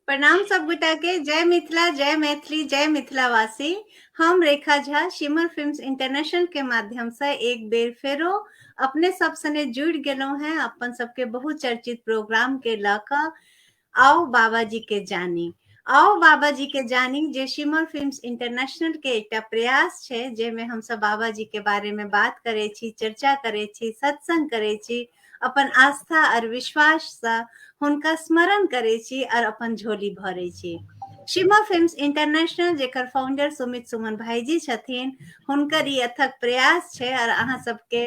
प्रणाम सब गोटा के। जय मिथिला, जय मैथिली, जय मिथिलावासी। हम रेखा झा शिमर फिल्म्स इंटरनेशनल के माध्यम से एक बेर फेरो अपने सब सने जुड़ गेलौं हैं अपन सबके बहुचर्चित प्रोग्राम के लका आओ बाबाजी के जानी। आओ बाबाजी के जानी जे शिमर फिल्म्स इंटरनेशनल के एकटा प्रयास छै जेमे हम सब बाबाजी के बारे में बात करे छी, चर्चा करे छी, सत्संग करे छी, अपन आस्था और विश्वास से हुनका स्मरण करे छी और अपन झोली भरे छी। शिमा फिल्म्स इंटरनेशनल जेकर फाउंडर सुमित सुमन भाईजी छथिन, हुनकर ई अथक प्रयास छै और अहाँ सबके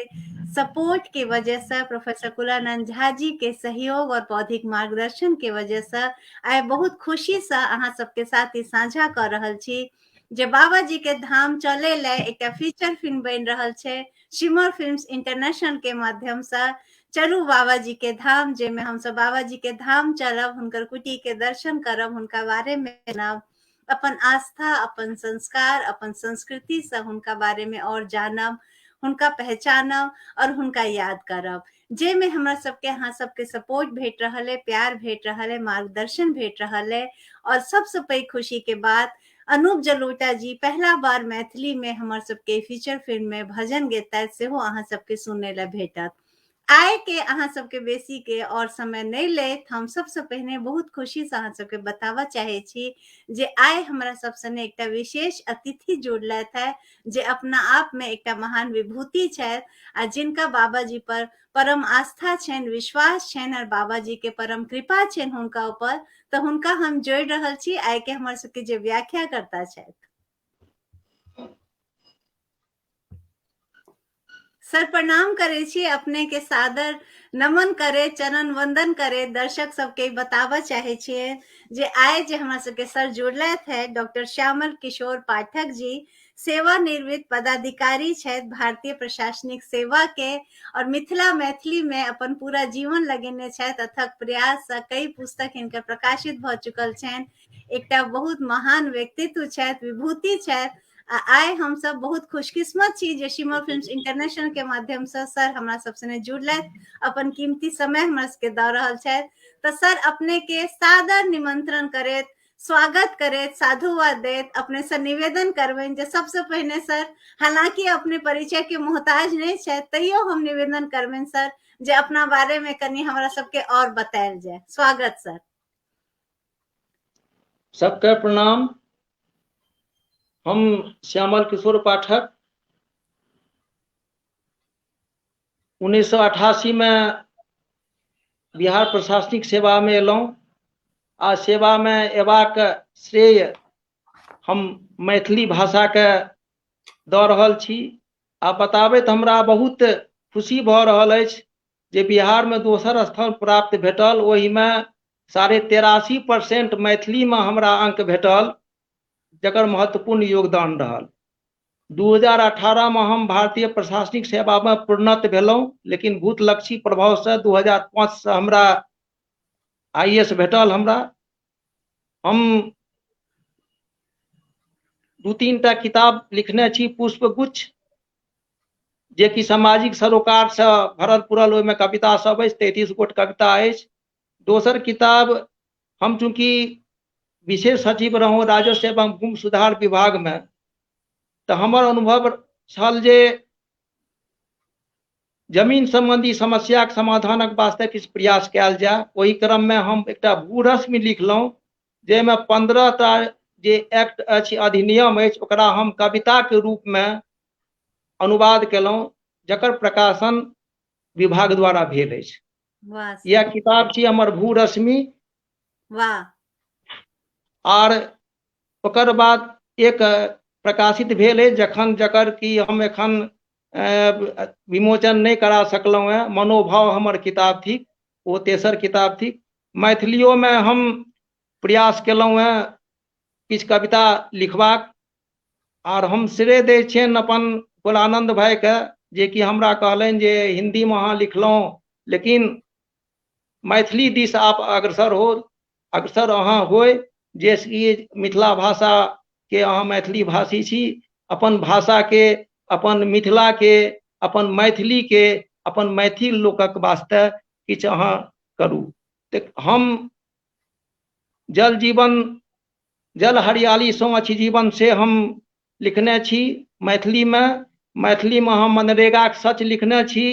सपोर्ट के वजह से, प्रोफेसर कुलानंद झा जी के सहयोग और बौद्धिक मार्गदर्शन के वजह से आइ बहुत खुशी से अहाँ सबके साथ ई साझा कर रहल छी जे बाबाजी के धाम चले ले एकटा फीचर फिल्म बन रहल छै शिमर फिल्म्स इंटरनेशनल के माध्यम से। चलू बाबाजी के धाम, जेमे हम सब बाबाजी के धाम चलब, हुनकर कुटी के दर्शन करब, हुनका बारे में जानब, अपन आस्था, अपन संस्कार, अपन संस्कृति से हुनका बारे में और जानब, हुनका पहचानब और हुनका याद करब, जे में हमरा सबके अहाँ सबके सपोर्ट भेट रहल है, प्यार भेट रहल है, मार्गदर्शन भेट रहल है। और सबसे पैघ खुशी के बात, अनूप जलोटा जी पहला बार मैथिली में हमर सबके फीचर फिल्म में भजन गेता सेहो अहाँ सबके सुने ला भेटत। आय के अहाँ सबके बेसी के और समय नहीं लेत, हम सबसे पहले बहुत खुशी से अहाँ सबके बतावा चाहे छी जे आय हमरा सब सने एकटा विशेष अतिथि जुड़लथि है जे अपना आप में एकटा महान विभूति छथि आ जिनका बाबाजी पर परम आस्था छनि, विश्वास छनि और बाबाजी के परम कृपा छनि हुनका ऊपर, तो हुनका हम जोड़ रहल छी आय के हमर सबके जे व्याख्या करता छथि। सर प्रणाम करे छी, अपने के सादर नमन करे, चरण वंदन करे, दर्शक सबके बतावा चाहे छिए जे आय जे हमरा सबके सर जुड़लथि है डॉक्टर श्यामल किशोर पाठक जी, सेवानिवृत्त पदाधिकारी छथि भारतीय प्रशासनिक सेवा के और मिथिला मैथिली में अपन पूरा जीवन लगेने छथि। अथक प्रयास से कई पुस्तक हिनकर प्रकाशित भ चुकल छनि, एकटा बहुत महान व्यक्तित्व छथि, विभूति छथि। आय हम सब बहुत खुशकिस्मत छी जे शिमर फिल्म्स इंटरनेशनल के माध्यम से सर हमरा सब सने जुड़लथि, अपन कीमती समय हमरा सबके द रहल छथि। तो सर अपने के सादर निमंत्रण करैत, स्वागत करैत, साधुवाद देत अपने से निवेदन करबनि जे सबसे पहले सर, हालांकि अपने परिचय के मोहताज नहीं छथि, तैयो हम निवेदन करबनि सर जे अपना बारे में कनी हमरा सबके और बतायल जाए। स्वागत सर। सबके प्रणाम। हम श्यामल किशोर पाठक 1988 में बिहार प्रशासनिक सेवा में एलहुँ आ सेवा में एबाक श्रेय हम मैथिली भाषा के दऽ रहल छी। आ बताबैत हमरा बहुत खुशी भऽ रहल अछि जे बिहार में दोसर स्थान प्राप्त भेटल, ओहि में 83.5% मैथिली में हमरा अंक भेटल, जकर महत्वपूर्ण योगदान रहल। 2018 में हम भारतीय प्रशासनिक सेवा में प्रोन्नत भेलहुँ, लेकिन भूतलक्षी प्रभाव से 2005 से हमरा IAS भेटल। हम 2-3 टा किताब लिखने छी, पुष्पगुच्छ, जे कि सामाजिक सरोकार से भरल पुरल, ओहिमे कविता सब अछि, 33 गोट कविता अछि। दोसर किताब, हम चूंकि विशेष सचिव रहूँ राजस्व एवं भूमि सुधार विभाग में, तो हमर अनुभव छल जे जमीन संबंधी समस्या के समाधानक वास्ते किछु प्रयास कयल जाय। ओहि क्रम में हम एकटा भूरश्मि लिखलहुँ, जाहिमे 15 टा जे एक्ट अछि, अधिनियम अछि, ओकरा हम कविता के रूप में अनुवाद केलहुँ, जकर प्रकाशन विभाग द्वारा भेल अछि। यह किताब छी हमर भूरश्मि। वाह। और ओकर बाद एक प्रकाशित भेल है जकर कि हम एखन विमोचन नहीं करा सकलहुँ हैं, मनोभाव हमर किताब थी, वो तेसर किताब थी। मैथिलियों में हम प्रयास केलहुँ हैं किछु कविता लिखबाक, और हम श्रेय दै छियनि अपन कुलानंद भाई के, जे कि हमरा कहलनि जे हिंदी में अहाँ लिखलहुँ, लेकिन मैथिली दिस आप अग्रसर अहाँ होय, जे कि मिथिला भाषा के अहाँ मैथिली भाषी छी, अपन भाषा के, अपन मिथिला के, अपन मैथिली के, अपन मैथिल लोकक वास्ते किछु अहाँ करू। तो हम जल जीवन जल हरियाली सो अछि जीवन से हम लिखने छी मैथिली में हम मनरेगा के सच लिखने छी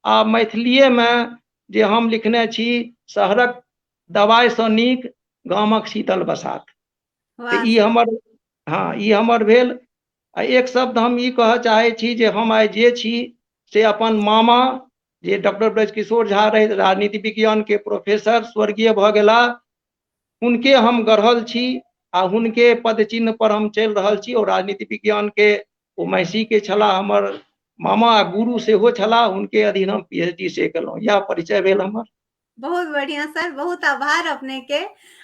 आ मैथिलीए में जे हम लिखने छी शहरक दवाई सँ नीक गामक शीतल बसात। वाह ई सर। हमर हाँ ई हमर भेल। आ एक शब्द हम ई कहऽ चाहै छी जे हम आइ जे छी से अपन मामा जे डॉक्टर ब्रजकिशोर झा रहे राजनीति विज्ञान के प्रोफेसर स्वर्गीय भऽ गेला, हुनके हम गढ़ल छी आ हुनके पद चिन्ह पर हम चलि रहल छी। और राजनीति विज्ञान के ओ महिषी के छला हमर मामा आ गुरु सेहो छला, हुनके अधीन हम पीएचडी से केलहुँ। यह परिचय भेल हमर। बहुत बढ़िया सर, बहुत आभार अपने के।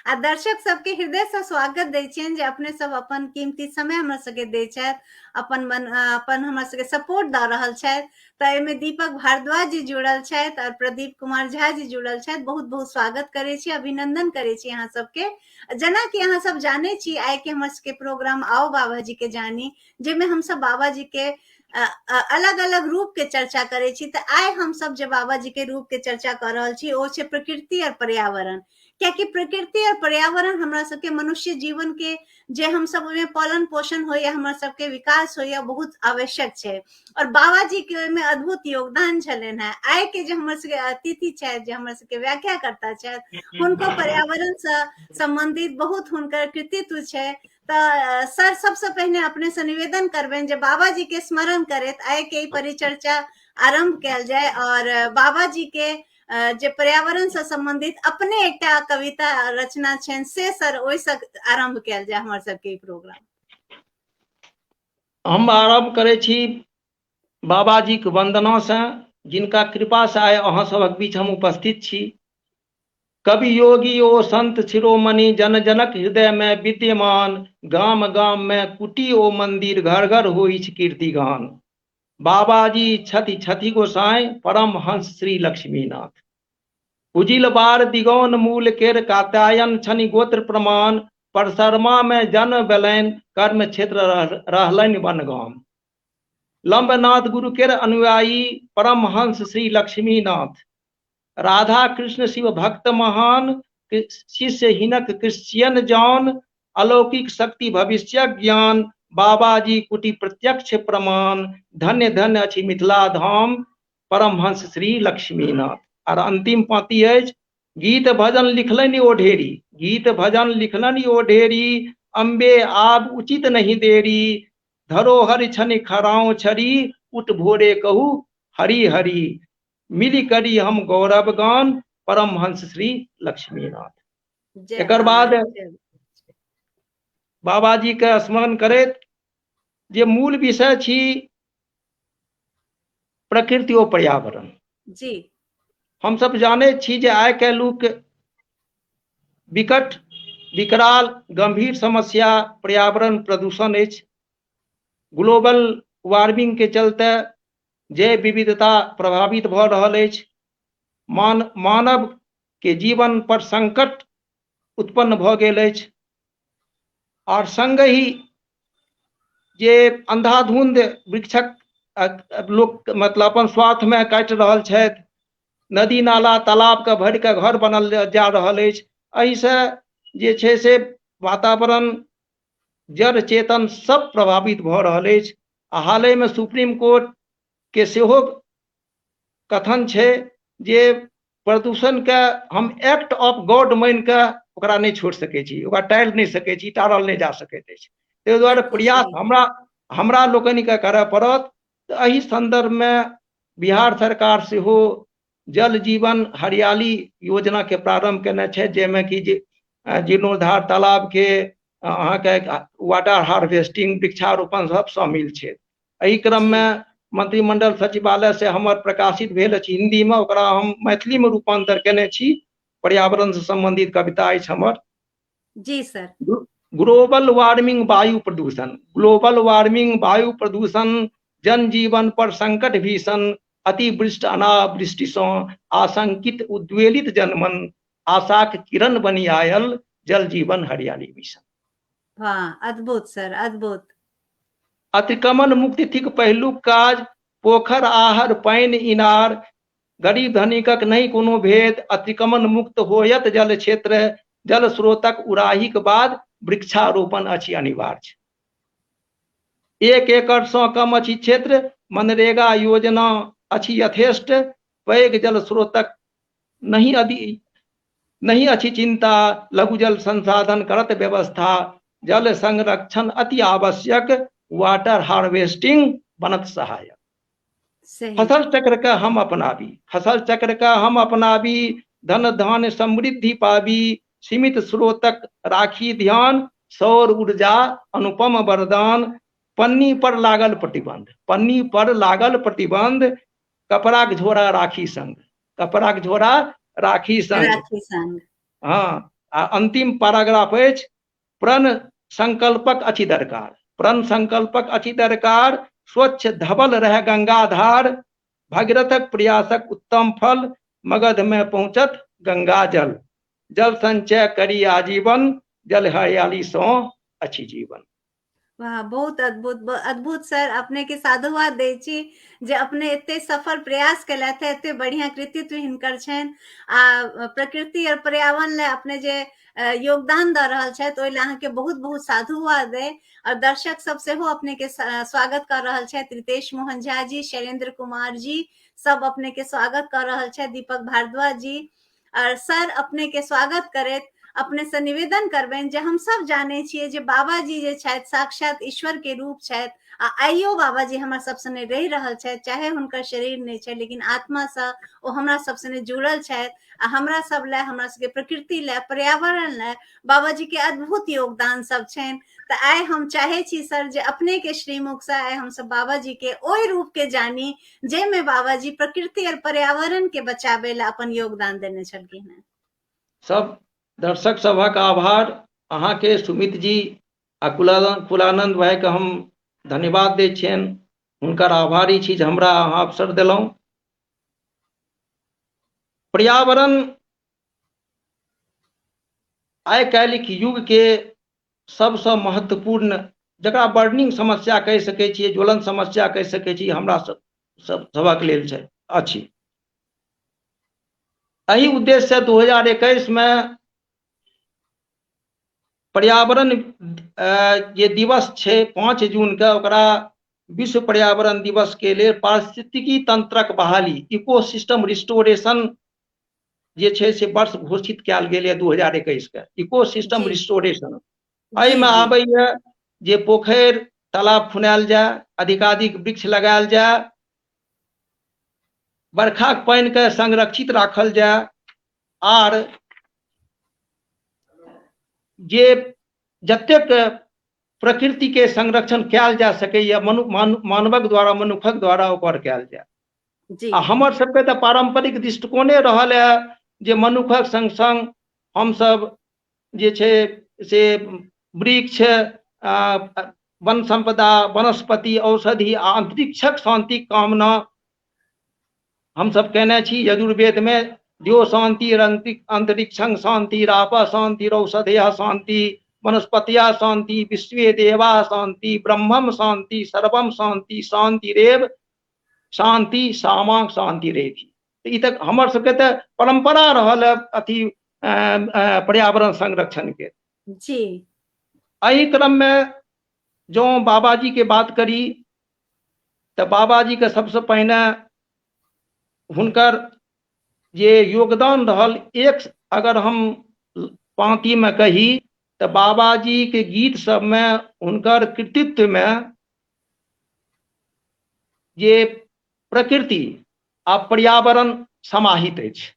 आ दर्शक सबके हृदय से स्वागत दै छियनि जे अपने सब अपन कीमती समय हमरा सबके दै छथि, अपन हमरा सबके सपोर्ट दऽ रहल छथि। तऽ एहिमे दीपक भारद्वाज जी जुड़ल छथि और प्रदीप कुमार झा जी जुड़ल छथि। बहुत बहुत स्वागत करै छी, अभिनंदन करै छी अहाँ सबके। जेना कि अहाँ सब जानै छी आइ के हमर सबके प्रोग्राम आओ बाबा जी के जानी, जेमे हम सब बाबा जी के अलग अलग रूप के चर्चा करै छी। तऽ आइ हम सब जे बाबा जी के रूप के चर्चा कर रहल छी ओ छै प्रकृति और पर्यावरण। कियाकि प्रकृति और पर्यावरण हमरा सबके मनुष्य जीवन के जे हम सब ओहिमे पालन पोषण होइया, हमर सबके विकास होइया, बहुत आवश्यक छै। और बाबा जी के ओहिमे अद्भुत योगदान छलनि हैं। आइ के जे हमर सबके अतिथि छथि, जे हमर सबके व्याख्याकर्ता छथि, हुनको पर्यावरण से संबंधित बहुत हुनकर कृतित्व छै। तऽ सर सबसे पहिने अपने से निवेदन करबनि जे बाबा जी के स्मरण करैत आइ के परिचर्चा आरंभ कैल जाय। और बाबा जी के जे पर्यावरण से संबंधित अपने एकटा कविता रचना छनि से सर ओहिसँ आरंभ कैल जाय हमर सबके प्रोग्राम। हम आरंभ करै छी बाबा जी के वंदना से, जिनका कृपा से आइ अहाँ सबक बीच हम उपस्थित छी। कवि योगी ओ संत शिरोमणि, जन जनक हृदय में विद्यमान। गाम गाम में कुटी ओ मंदिर, घर घर होइ कीर्तिगान। बाबा जी छथि छथि गोसाई, परम हंस श्री लक्ष्मीनाथ। उजिल बार दिगौन मूल केर, कात्यायन छनि गोत्र प्रमाण। परसरमा में जन्म भेलनि, कर्म क्षेत्र रहलनि बनगाम। लंबनाथ गुरु केर अनुयायी, परम हंस श्री लक्ष्मीनाथ। राधा कृष्ण शिव भक्त महान, शिष्य हिनक क्रिश्चियन जॉन। अलौकिक शक्ति भविष्य ज्ञान, बाबा जी कुटी प्रत्यक्ष प्रमाण। धन्य धन्य अछि मिथिला धाम, परमहंस श्री लक्ष्मीनाथ। और अंतिम पाँति अछि, गीत भजन लिखलनि ओ ढेरी, गीत भजन लिखलनि ओ ढेरी। अम्बे आब उचित नहीं देरी, धरोहर छनि खराउ छड़ी। उठ भोरे कहू हरि हरि, मिली करी हम गौरव गान। परमहंस श्री लक्ष्मीनाथ। जय एकर बाबा बाद जय। बाबा जी के स्मरण करैत जे मूल विषय छी प्रकृति और पर्यावरण जी। हम सब जाने छी जे आइ के लोक विकट विकराल गंभीर समस्या पर्यावरण प्रदूषण अछि। ग्लोबल वार्मिंग के चलते जैव विविधता प्रभावित भऽ रहल अछि। मानव के जीवन पर संकट उत्पन्न भऽ गेल अछि। और संगहि जे अंधाधुंध वृक्षक लोक मतलब अपन स्वार्थ में काटि रहल छथि। नदी नाला तालाब के भरि के घर बनल जा रहल अछि। एहिसँ जे छै से वातावरण जड़ चेतन सब प्रभावित भऽ रहल अछि। आ हाल में सुप्रीम कोर्ट के सेहो कथन छै जे प्रदूषण के हम एक्ट ऑफ गॉड मानि के ओकरा नहीं छोड़ सकै छी, ओकरा टालि नहीं सकै छी, टारल नहीं जा सकैत अछि। ताहि दुआरे बिल्कुल प्रयास सही। हमरा लोकनि के करय पड़त। तऽ एहि संदर्भ में बिहार सरकार सेहो जल जीवन हरियाली योजना के प्रारंभ केने छै, जाहिमे कि जीर्णोद्धार तालाब के अहाँके वाटर हार्वेस्टिंग वृक्षारोपण सब शामिल छै। एहि क्रम जी में मंत्रिमंडल सचिवालय से हमर प्रकाशित भेल अछि हिंदी में, ओकरा हम मैथिली में रूपांतर केने छी। पर्यावरण से संबंधित कविता अछि हमर। जी सर। ग्लोबल वार्मिंग वायु प्रदूषण, ग्लोबल वार्मिंग वायु प्रदूषण। जनजीवन पर संकट भीषण, अतिवृष्टि अनावृष्टि से आशंकित उद्वेलित जनमन। आशाक किरण बनी आयल, जल जीवन हरियाली मिशन। वाह अद्भुत सर अद्भुत। अतिक्रमण मुक्ति थिक पहिलुक काज, पोखर आहर पानि इनार। गरीब धनिकक नहीं कोनो भेद, अतिक्रमण मुक्त होयत जल क्षेत्र। जल स्रोतक उड़ाहीक बाद वृक्षारोपण अछि अनिवार्य। 1 एकड़ सँ कम अछि क्षेत्र, मनरेगा योजना अछि यथेष्ट, पैघ जल स्रोतक नहीं अछि चिंता, लघु जल संसाधन करत व्यवस्था, जल संरक्षण अति आवश्यक, वाटर हार्वेस्टिंग बनत सहायक। सही। फसल चक्र का हम अपनाबी, फसल चक्र का हम अपनाबी, धन धान्य समृद्धि पाबी, सीमित स्रोतक राखी ध्यान, सौर ऊर्जा अनुपम वरदान, पन्नी पर लागल प्रतिबंध, पन्नी पर लागल प्रतिबंध, कपड़ाक झोरा राखी संग, कपड़ाक झोरा राखी संग। राखी संग। हाँ, आ अंतिम पैराग्राफ अछि, प्रण संकल्पक अछि दरकार, प्रण संकल्पक अछि दरकार, स्वच्छ धवल रह गंगाधार, भगीरथक प्रयासक उत्तम फल, मगध में पहुंचत गंगा जल, जल संचय करी आजीवन, जल हरियाली सो अछि जीवन। वाह, बहुत अद्भुत अद्भुत सर, अपने के साधुवाद दै छी जे अपने एते सफल प्रयास केलथि, एते बढ़िया कृतित्व हिनकर छनि आ प्रकृति और पर्यावरण ले अपने जे योगदान दऽ रहल छथि ओहि ले अहाँके बहुत बहुत साधुवाद अइ। और दर्शक सब सेहो अपने के स्वागत कर रहल छथि, रितेश मोहन झा जी, शैलेंद्र कुमार जी सब अपने के स्वागत कर रहल छथि, दीपक भारद्वाज जी। और सर अपने के स्वागत करैत अपने से निवेदन करबनि जे हम सब जानै छियै जे बाबाजी जे छथि साक्षात ईश्वर के रूप छथि आ आइयो बाबाजी हमर सब संगे रहि रहल छथि, चाहे हुनकर शरीर नहीं छै लेकिन आत्मा से ओ हमरा सब संगे जुड़ल छथि आ हमरा सब ले, हमरा सबके प्रकृति ले, पर्यावरण ले बाबाजी के अद्भुत योगदान सब छनि। तऽ आइ हम चाहे छी सर जे अपने के श्रीमुख से आइ हम सब बाबाजी के ओहि रूप के जानी जाहिमे बाबाजी प्रकृति और पर्यावरण के बचावे ला अपन योगदान देने छलखिन हैं। सब दर्शक सभक आभार, अहाँ के सुमित जी आ कुलानंद भाई के हम धन्यवाद दै छियनि, हुनकर आभारी छी जे हमरा अहाँ अवसर देलहुँ। पर्यावरण आइ काल्हिक युग के सबसँ महत्वपूर्ण, जकरा बर्निंग समस्या कहि सकैत छियै, ज्वलन समस्या कहि सकैत छी, हमरा सभक लेल छै अछि। एहि उद्देश्य से 2021 में पर्यावरण जे दिवस छै 5 जून के, ओकरा विश्व पर्यावरण दिवस के लिए पारिस्थितिकी तंत्रक बहाली, इकोसिस्टम रिस्टोरेशन जे छै से वर्ष घोषित कयल गेल है 2021 के, इकोसिस्टम रिस्टोरेशन। एहि में आबैया जे पोखरि तालाब खुनायल जाय, अधिकाधिक वृक्ष लगायल जाय, बरखाक पानि के संरक्षित राखल जाय, आर जे जतेक प्रकृति के संरक्षण कयल जा सकैया मानवक द्वारा, मनुखक द्वारा ओकर कयल जाय। आ हमर सबके तऽ पारंपरिक दृष्टिकोणे रहल है जे मनुखक संग संग हम सब जे छै से वृक्ष, वन संपदा, वनस्पति, औषधि आ अंतरिक्षक शांति कामना हम सब कहने छी। यजुर्वेद में द्यो शांति अंतरिक्षं शांति, राप शांति, औषधया शांति, वनस्पतिया शांति, विश्वे देवा शांति, ब्रह्मम शांति, सर्वम शांति, शांतिरेव शांति, सामा शांति रेखी। ई तक हमर सबके तऽ परंपरा रहल है अथी पर्यावरण संरक्षण के जी। एहि क्रम में जो बाबाजी के बात करी तो बाबाजी के सबसे पहले हुनकर जे योगदान रहल, एक अगर हम पाँति में कही तो बाबाजी के गीत सब में हुनकर कृतित्व में जे प्रकृति आ पर्यावरण समाहित अछि।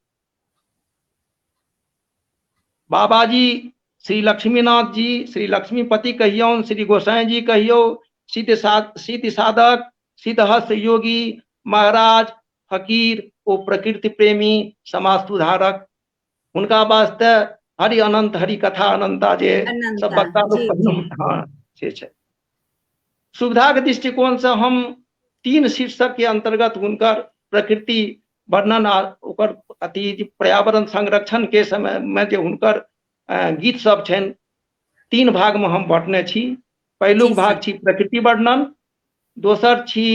बाबाजी श्री लक्ष्मीनाथ जी, श्री लक्ष्मीपति कहियौन, श्री गोसाई जी कहियो, सिद्ध साधक, सिद्धहस्त योगी, महाराज, फकीर ओ प्रकृति प्रेमी, समाज सुधारक, हुनका वास्ते हरि अनंत हरि कथा अनंता जे सब बक्ता लोग, हाँ से छै। सुविधा के दृष्टिकोण से हम 3 शीर्षक के अंतर्गत हुनकर प्रकृति वर्णन आ ओकर अति पर्यावरण संरक्षण के समय में जे हुनकर गीत सब छनि 3 भाग में हम बांटने छी। पहिलुक भाग छी प्रकृति वर्णन, दोसर छी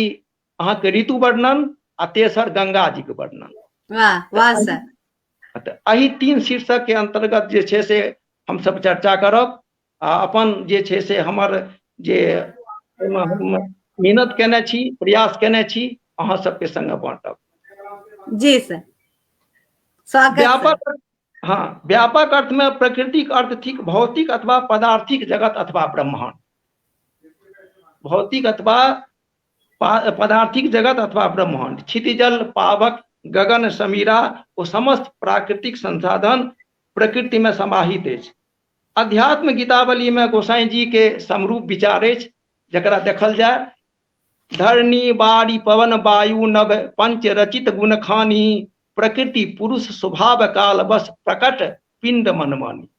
अहाँ के ऋतु वर्णन आ तेसर गंगा जी के वर्णन। वाह वाह सर। एहि 3 शीर्षक के अंतर्गत जे छै से हम सब चर्चा करब आ अपन जे छै से हमर जे एहिमे हम मेहनत केने छी, प्रयास केने छी, अहाँ सबके संगे बाँटब। जी सर, स्वागत सर। व्यापक, हाँ, व्यापक अर्थ में प्रकृतिक अर्थ थिक भौतिक अथवा पदार्थिक जगत अथवा ब्रह्मांड। भौतिक अथवा पदार्थिक जगत अथवा ब्रह्मांड, क्षितिजल, पावक, गगन, समीरा ओ समस्त प्राकृतिक संसाधन प्रकृति में समाहित अछि। अध्यात्म गीतावली में गोसाई जी के समरूप विचार अछि, जकरा देखल जाय। धरणी बारी पवन वायु नभ पंच रचित गुण खानी, प्रकृति पुरुष स्वभाव काल बस प्रकट पिंड मनमानी।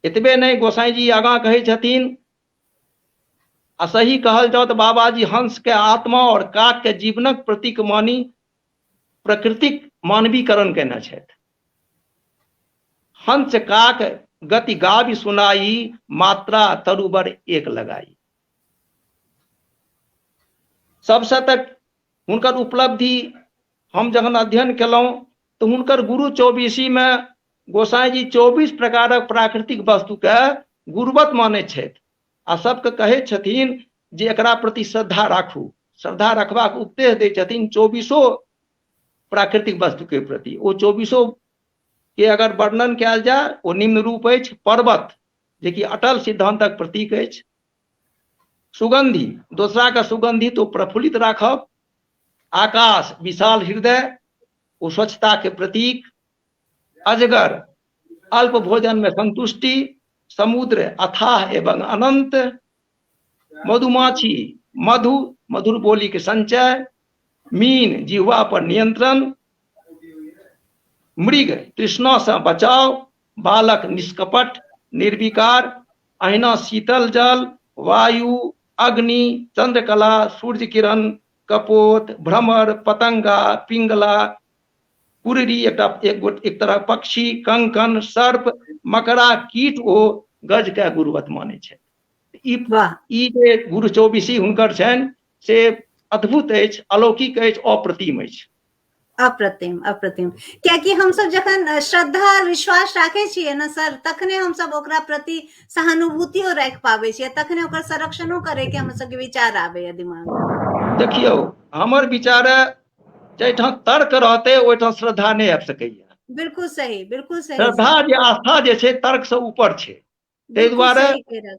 एतबे नहीं, गोसाई जी आगां कहै छथिन, आ सही कहल जाओ तो बाबाजी हंस के आत्मा और काक के जीवनक प्रतीक मानी प्रकृतिक मानवीकरण केने छथि। हंस काक गति गावि सुनाई, मात्रा तरुबर एक लगाई। सबसे तक हुनकर उपलब्धि हम जखन अध्ययन केलहुं तो हुनकर गुरु चौबीसी में गोसाई जी 24 प्रकारक प्राकृतिक वस्तु के गुरुवत माने छथि आ सबके कहै छथिन जे एकरा प्रति श्रद्धा राखू। श्रद्धा रखबाक उपदेश दै छथिन 24 प्राकृतिक वस्तु के प्रति। ओ 24 के अगर वर्णन कयल जाय ओ निम्न रूप अछि। पर्वत, जे कि अटल सिद्धांतक प्रतीक अछि। सुगंधी, दोसरा का सुगंधित ओ प्रफुल्लित राखब। आकाश, विशाल हृदय ओ स्वच्छता के प्रतीक। अजगर, अल्प भोजन में संतुष्टि। समुद्र, अथाह एवं अनंत। मधुमाछी, मधु, मधुर बोली के संचय। मीन, जिह्वा पर नियंत्रण। मृग, तृष्णा से बचाव। बालक, निष्कपट निर्विकार। अहिना शीतल जल। वायु, अग्नि, चंद्रकला, सूर्य किरण, कपोत, भ्रमर, पतंगा, पिंगला, कुररी एक तरह पक्षी, कंकन, सर्प, मकरा, कीट ओ गज के गुरुवत माने छै। ई जे गुरु चौबीसी हुनकर छनि से अद्भुत अछि, अलौकिक अछि, अप्रतिम अछि। अप्रतिम, अप्रतिम। कियाकि हम सब जखन श्रद्धा और विश्वास राखे छियै ना सर, तखने हम सब ओकरा प्रति सहानुभूतियो राख पाबै छियै, तखने ओकर संरक्षणो करे के हम सबके विचार आबै है दिमाग में। देखियो, हमर विचार जैठां तर्क रहते ओहिठां श्रद्धा नहीं आबि सकैया। बिल्कुल सही, बिल्कुल सही। श्रद्धा जे आस्था जे छै तर्क से ऊपर छै। ताहि दुआरे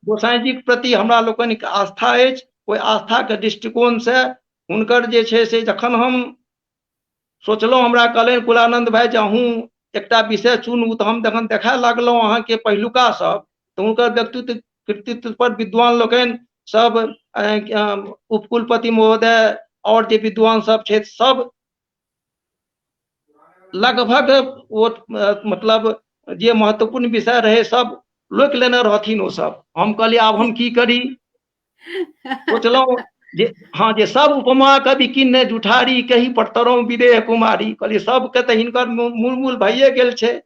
गोसाई जी के प्रति हमरा लोकनिक आस्था अछि। ओहि आस्था के दृष्टिकोण से हुनकर जे छै से जखन हम सोचलहुँ, हमरा कहलनि कुलानंद भाई जे अहूँ एकटा विषय चुनू, तो हम जखन देखा लगलहुँ अहाँ के पहिलुका सब, तो हुनकर व्यक्तित्व कृतित्व पर विद्वान लोकनि सब, उपकुलपति महोदय और जे विद्वान सब छथि सब लगभग वो मतलब जे महत्वपूर्ण विषय रहे सब लोक लेने रहथिन। वो सब हम कहलिए आब हम की करी। सोचलहुँ जे हाँ, जे सब उपमा कवि किन्ने जुठारी, कही पर तरौं विदेह कुमारी। कहलिए सबके तो हिनकर मूल मूल भइए गेल छै,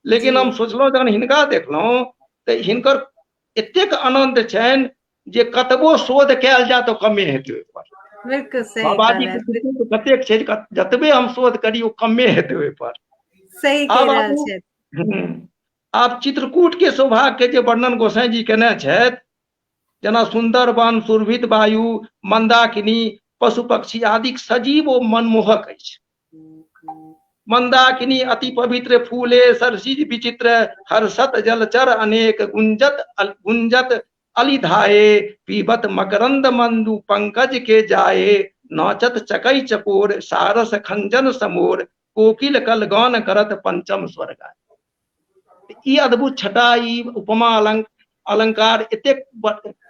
लेकिन हम सोचलहुँ जखन हिनका देखलहुँ तो हिनकर एतेक आनंद छनि जे कतबो शोध कयल जाय तो कमे हेतै ओहि पर। बिल्कुल सही। बाबाजी के कृतित्व कतेक छै, जतबे हम शोध करी ओ कमे हेतै ओहि पर। सही कह रहल छै। आब चित्रकूट के सौभाग्य के जे वर्णन गोसाई जी केने छथि, जना सुंदर वन, सुरभित वायु, मंदाकिनी, पशु पक्षी आदि सजीव ओ मनमोहक अछि। मंदाकिनी अति पवित्र फूले, सरसिज विचित्र, हर्षत जलचर अनेक, गुंजत अलिधाये, पीबत मकरंद मंदु पंकज के जाए, नाचत चकई चकोर, सारस खंजन समोर, कोकिल कल गान करत पंचम स्वर गाय। ई अद्भुत छटा, ई उपमा अलंकार, एतेक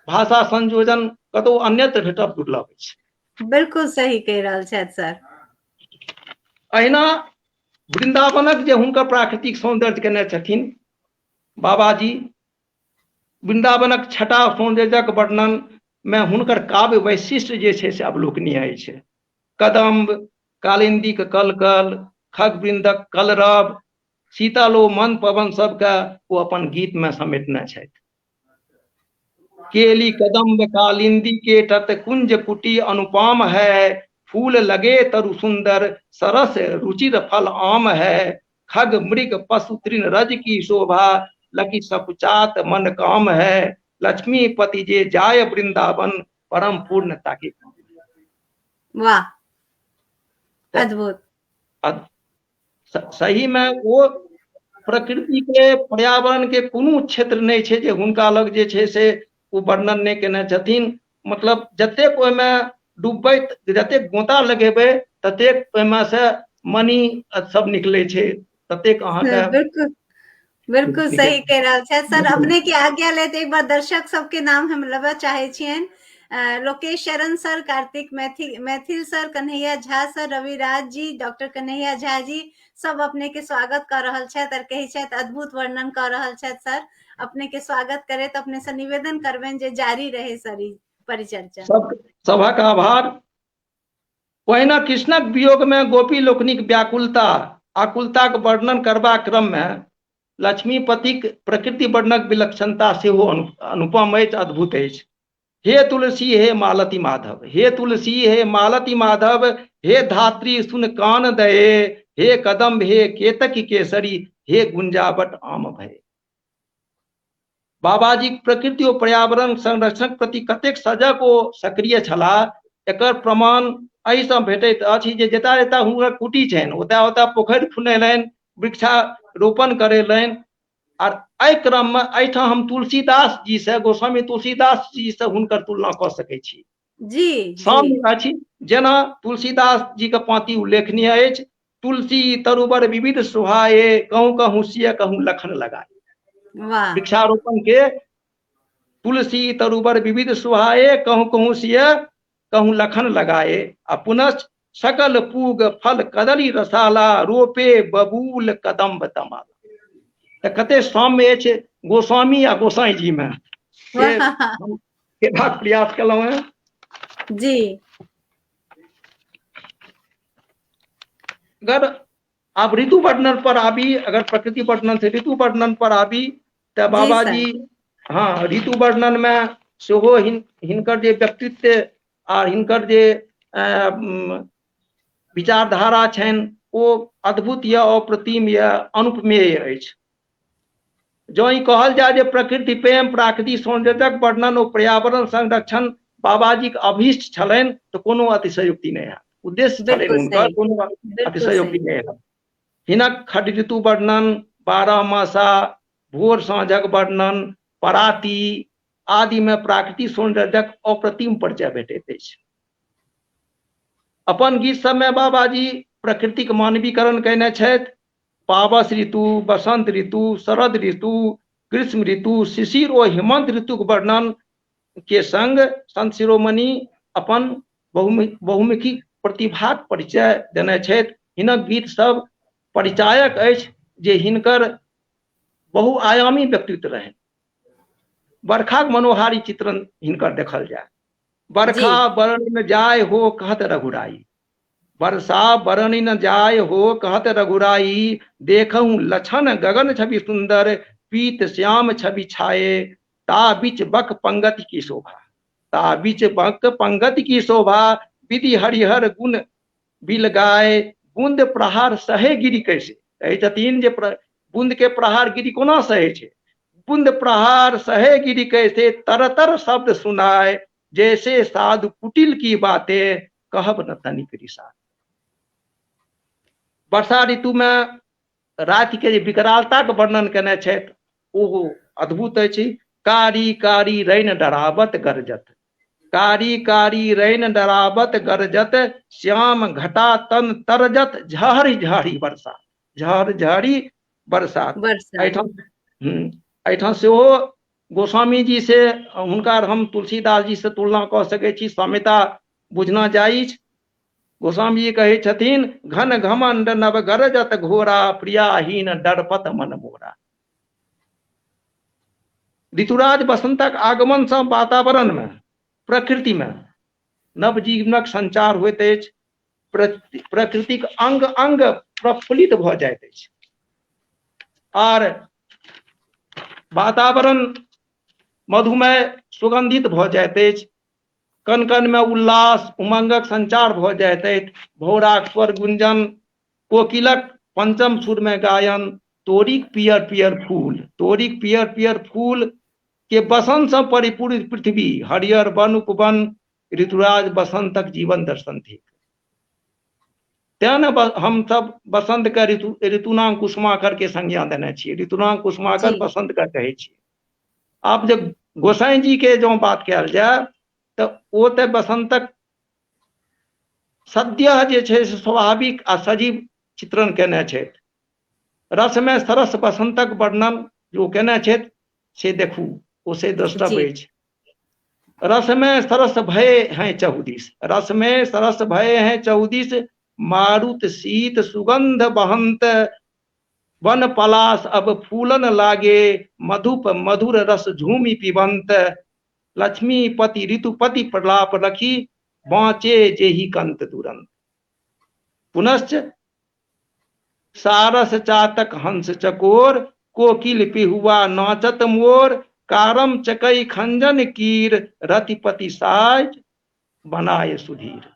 भाषा संयोजन कतौ अन्यत्र भेटब दुर्लभ अछि। बिल्कुल सही कह रहल छथि सर। अहिना वृंदावनक जे हुनकर प्राकृतिक सौंदर्य केने छथिन बाबाजी, वृंदावनक छटा सौंदर्यक वर्णन में हुनकर काव्य वैशिष्ट जे छै से अवलोकनीय अछि। कदम्ब, कालिंदीक कलकल, खगवृंदक कलरव, शीतलो मन पवन सबके वो अपन गीत में समेटने छथि। केली कदम्ब कालिंदी के तट कुंज कुटी अनुपम है, फूल लगे तरु सुंदर, सरस रुचिर फल आम है, खग मृग पशु तृण रज की शोभा, लकी सकुचात मन काम है, लक्ष्मी पति जे जाय वृंदावन, परम पूर्णता के काम। वाह, अद्भुत। सही में वो प्रकृति के पर्यावरण के कोनो क्षेत्र नहीं छै जे हुनका लग जे छै से ओ वर्णन नहीं केने छथिन। मतलब जतेक ओहिमे डूबैत, जतेक गोता लगेबै ततेक ओहिमे से मणि सब निकलै छै, ततेक अहाँके बिल्कुल बिल्कुल सही कह रहा है सर। अपने की आज्ञा लेते एक बार दर्शक सबके नाम हम लेबा चाहे छियन। Lokesh Sharan sir, Kartik Maithil sir, Kanhaiya Jha sir, Raviraj ji, doctor Kanhaiya Jha ji सब अपने के स्वागत कर रहल छथि और कहे छथि अद्भुत वर्णन कर रहल छथि सर। अपने के स्वागत करे तो अपने से निवेदन करबेन जे जारी रहे सर ई परिचर्चा। सभक आभार। ओहिना कृष्णक वियोग में गोपी लोकनिक व्याकुलता आकुलताक वर्णन करबा क्रम में लक्ष्मीपतिक प्रकृति वर्णनक विलक्षणता सेहो अनुपम अछि, अद्भुत अछि। हे तुलसी हे मालती माधव, हे तुलसी हे मालती माधव, हे धात्री सुन कान दये, हे कदम्ब हे केतकी केसरी, हे गुंजावट आम भय। बाबाजी प्रकृति और पर्यावरण संरक्षण प्रति कतेक सजग ओ सक्रिय छलाह, एकर प्रमाण एहिसँ भेटैत अछि जे जतऽ जतऽ हुनकर कुटी छनि ओतऽ ओतऽ पोखरि खुनेलनि, वृक्षारोपण करेलनि। और एहि क्रम में एहिठाम हम तुलसीदास जी से, गोस्वामी तुलसीदास जी से हुनकर तुलना कऽ सकै छी। जी साम्य अछि। जेना तुलसीदास जी के पाँति उल्लेखनीय अछि, तुलसी तरुबर विविध सुहाए, कहूँ कहूँ सिय कहूँ लखन लगाए। वाह, वृक्षारोपण के तुलसी तरुबर विविध सुहाए, कहूँ कहूँ सिय कहूँ लखन लगाए। आ पुनः सकल पूग फल कदली रसाला, रोपे बबूल कदम्ब तमाला। कते साम्य अछि गोस्वामी आ गोसाई जी में, से हम केबाक प्रयास केलहुँ हैं जी। अगर आप ऋतु वर्णन पर आबी, अगर प्रकृति वर्णन से ऋतु वर्णन पर आबी तो बाबा जी हाँ ऋतु वर्णन में सेहो हिनकर जे व्यक्तित्व आ हिनकर जे विचारधारा छनि ओ अद्भुत या अप्रतिम या अनुपमेय अछि। जो ई कहल जाए जे प्रकृति प्रेम, प्राकृतिक सौंदर्यक वर्णन और पर्यावरण संरक्षण बाबाजी के अभीष्ट छलनि तो कोनो अतिशयोक्ति नहीं है। उद्देश्य छलनि हुनकर, कोनो अतिशयोक्ति नहीं है। हिनक खड ऋतु वर्णन, 12 मासा, भोर साँझक वर्णन, पराती आदि में प्राकृतिक सौंदर्यक अप्रतिम परिचय भेटैत अछि। अपन गीत सब में बाबाजी प्रकृतिक मानवीकरण कयने छथि। पावस ऋतु, बसंत ऋतु, शरद ऋतु, ग्रीष्म ऋतु, शिशिर और हेमंत ऋतु के वर्णन के संग संत शिरोमणि अपन बहुमुखी प्रतिभाक परिचय देने छथि। हिनक गीत सब परिचायक अछि जे हिनकर बहुआयामी व्यक्तित्व रहनि। बरखाक मनोहारी चित्रण हिनकर देखल जाय। बरखा बरन न जाय हो कहत रघुराई, वर्षा बरन न जाय हो कहत रघुराई, देखहु लछन गगन छवि सुंदर, पीत श्याम छवि छाए, ता बिच बक पंगति की शोभा, ता बिच बक पंगति की शोभा, विधि हरिहर गुण बिल गाय, बूंद प्रहार सहे गिरी कैसे। कहै छथिन जे बूंद के प्रहार गिरी कोना सहे छै। बूंद प्रहार सहे गिरी कैसे, तरतर शब्द सुनाए, जैसे साधु कुटिल की बातें, कहब न तनिक रिसा। वर्षा ऋतु में राति के विकरालता के वर्णन केने छथि ओ अद्भुत अछि। कारी कारी रैन डरावत गरजत, कारी कारी रैन डरावत गरजत, श्याम घटा तन तरजत, झारी झारी बरसा, झर झारी बरसात। एहिठाम सेहो गोस्वामी जी से हुनकर हम तुलसीदास जी से तुलना कऽ सकै छी, साम्यता बुझना जायज। गोस्वामी जी कहै छथिन, घन घमंड नव गरजत घोरा, प्रियाहीन डरपत मन मोरा। ऋतुराज बसंतक आगमन से वातावरण में, प्रकृति में नवजीवनक संचार होइत अछि। प्रकृतिक अंग अंग प्रफुल्लित भऽ जाइत अछि और वातावरण मधुमय सुगंधित भऽ जाइत अछि। कन कन में उल्लास उमंगक संचार भऽ जाइत अछि। भौराक स्वर गुंजन, कोकिलक पंचम सुर में गायन तोरिक पियर पियर फूल, तोरिक पियर पियर फूल के बसंत से परिपूर्ण पृथ्वी, हरियर वन उपवन, ऋतुराज बसंतक जीवन दर्शन थी। तेना हम सब बसंत के ऋतुनाम कुसुमाकर के संज्ञा देने छियै, ऋतुनाम कुसुमाकर बसंत का कहै छियै। आप जब गोसाई जी के जो बात कयल जाय तो ओ ते बसंतक सद्य जे छै से स्वाभाविक आ सजीव चित्रण केने छै। रस में सरस बसंतक वर्णन जो केने छै से देखू, उसे द्रष्टव्य अछि। रस में सरस भय हैं चहुदिस, रस में सरस भय हैं चहुदिस, मारुत शीत सुगंध बहंत, वन पलाश अब फूलन लागे, मधुप मधुर रस झूमि पिबंत, लक्ष्मीपति ऋतुपति प्रलाप रखी, बाँचे जेहि कंत दुरंत। पुनश्च सारस चातक हंस चकोर, कोकिल पिहुआ नाचत मोर, कारम चकई खंजन कीर, रतिपति साज बनाए सुधीर।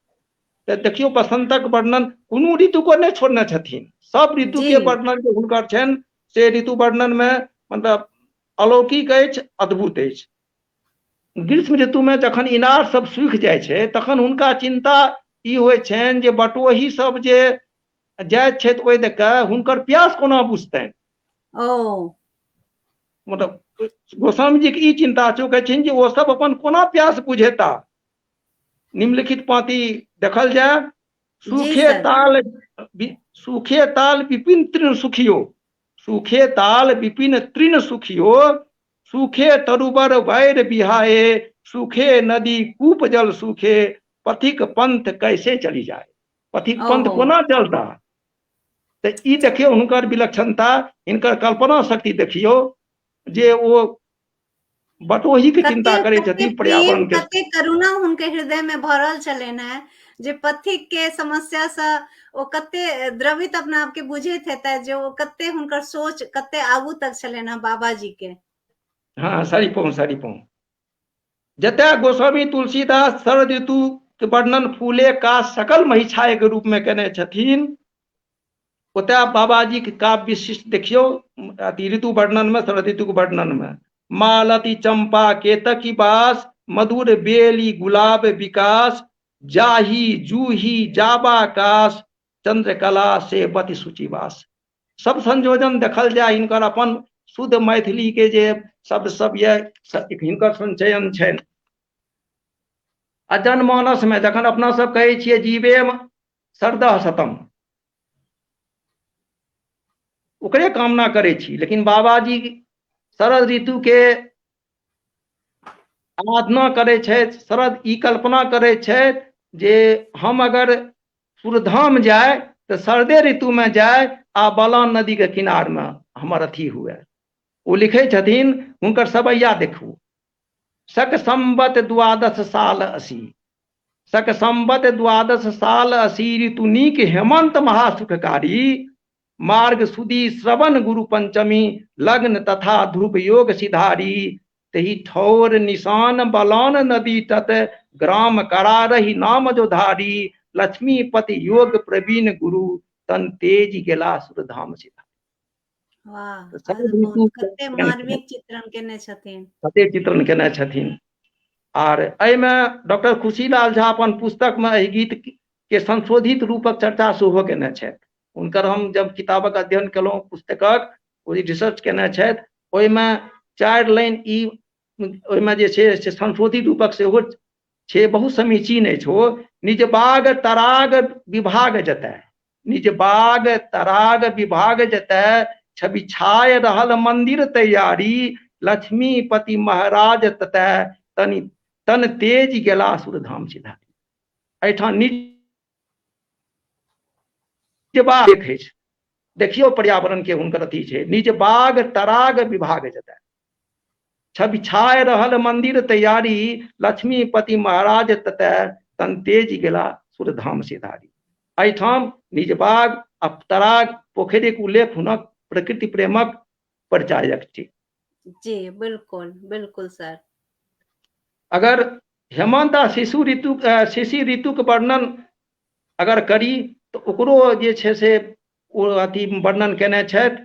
तो देखियो बसंतक वर्णन कोनो ऋतु को नहीं छोड़ने छथिन, सब ऋतु के वर्णन जो हुनकर छनि से ऋतु वर्णन में मतलब अलौकिक अछि, अद्भुत अछि। ग्रीष्म ऋतु में जखन इनार सब सूखि जाइ छै तखन हुनका चिंता ई होइ छनि जे बटोही सब जे जाइत छथि ओहि देख कऽ हुनकर प्यास कोना बुझतनि। मतलब गोस्वामी जी के ई चिंता छै, कहै छनि जे ओ सब अपन कोना प्यास बुझेता। निम्नलिखित पाँति देखल जाय, सूखे ताल विपिन तृण सुखियो, सूखे ताल विपिन तृण सुखियो, सूखे तरुबर वैर बिहाए, सूखे नदी कूप जल सूखे, पथिक पंथ कैसे चली जाए। पथिक पंथ कोना चलता। तो ई देखियो हुनकर विलक्षणता, इनकर कल्पना शक्ति देखियो जे वो बटोही के चिंता करे छथिन, पर्यावरण के कते करुणा उनके हृदय में भरल छलेन है जे पथिक के समस्या से ओ कते द्रवित अपना आप के बुझे थे, जो कते हुनकर सोच कते आगू तक छलेन है बाबा जी के। हाँ सरिपौं जतः गोस्वामी तुलसीदास शरद ऋतु के वर्णन फूले का सकल महिछाए के रूप में कहने छथिन, ओतः बाबा जी के काव्य विशिष्ट देखियो ऋतु वर्णन में, शरद ऋतु के वर्णन में, मालती चंपा केतकी बास, मधुर बेली गुलाब विकास, जाही जूही जाबा काश, चंद्रकला से बति सूचिवास। सब संयोजन देखल जाए हिनकर अपन शुद्ध मैथिली के जे शब्द सब ये हिनकर संचयन छै। आ जनमानस में जखन अपना सब कहै छियै जीवेम शरदः शतम, ओकरे कामना करै छी, लेकिन बाबा जी शरद ऋतु के आराधना करे छथि, शरद ई कल्पना करे छथि जे हम अगर सुरधाम जाए तो शरदे ऋतु में जाए आ बलान नदी के किनार में हमर अथी हुए। वो लिखे छथिन, हुनकर सबैया देखू, सक संबत द्वादश साल असी, सक संबत द्वादश साल असी, ऋतु नीक हेमंत महासुखकारी, मार्ग सुदी श्रवण गुरु पंचमी, लग्न तथा ध्रुव योग सिधारी, तही ठौर निशान बलान नदी तट, ग्राम करा रही नाम जो धारी, लक्ष्मीपति योग प्रवीण गुरु, तन तेज गेला सुरधाम सिधारी। कते मार्मिक चित्रण केने छथिन, कते चित्रण केने छथिन। और एहिमे डॉक्टर खुशीलाल झा अपन पुस्तक में एहि गीत के संशोधित रूपक चर्चा सेहो केने छथि। हुनकर हम जब किताबक अध्ययन केलहुँ, पुस्तकक रिसर्च केने छथि, ओहिमे 4 लाइन ई ओहिमे जे छै से संशोधित रूपक सेहो छै, बहुत समीचीन अछि ओ। निज बाग तराग विभाग जतय, निज बाग तराग विभाग जतय, छवि छाय रहल मंदिर तैयारी, लक्ष्मीपति महाराज ततय, तन तेज गेला सुरधाम सिधारी। एहिठाम निज बाग देखै छै, देखियो पर्यावरण के हुनकर अथी छै, निज बाग तराग विभाग जतय, छवि छाय रहल मंदिर तैयारी, लक्ष्मीपति महाराज ततय, तन तेज गेला सुरधाम सिधारी। एहिठाम निज बाग तराग पोखरि के उल्लेख हुनक प्रकृति प्रेमक परिचायक छी। जी बिल्कुल बिल्कुल सर। अगर हेमंत आ शिशिर ऋतु के वर्णन अगर करी तो ओकरो जे छै से अथी वर्णन केने छथि।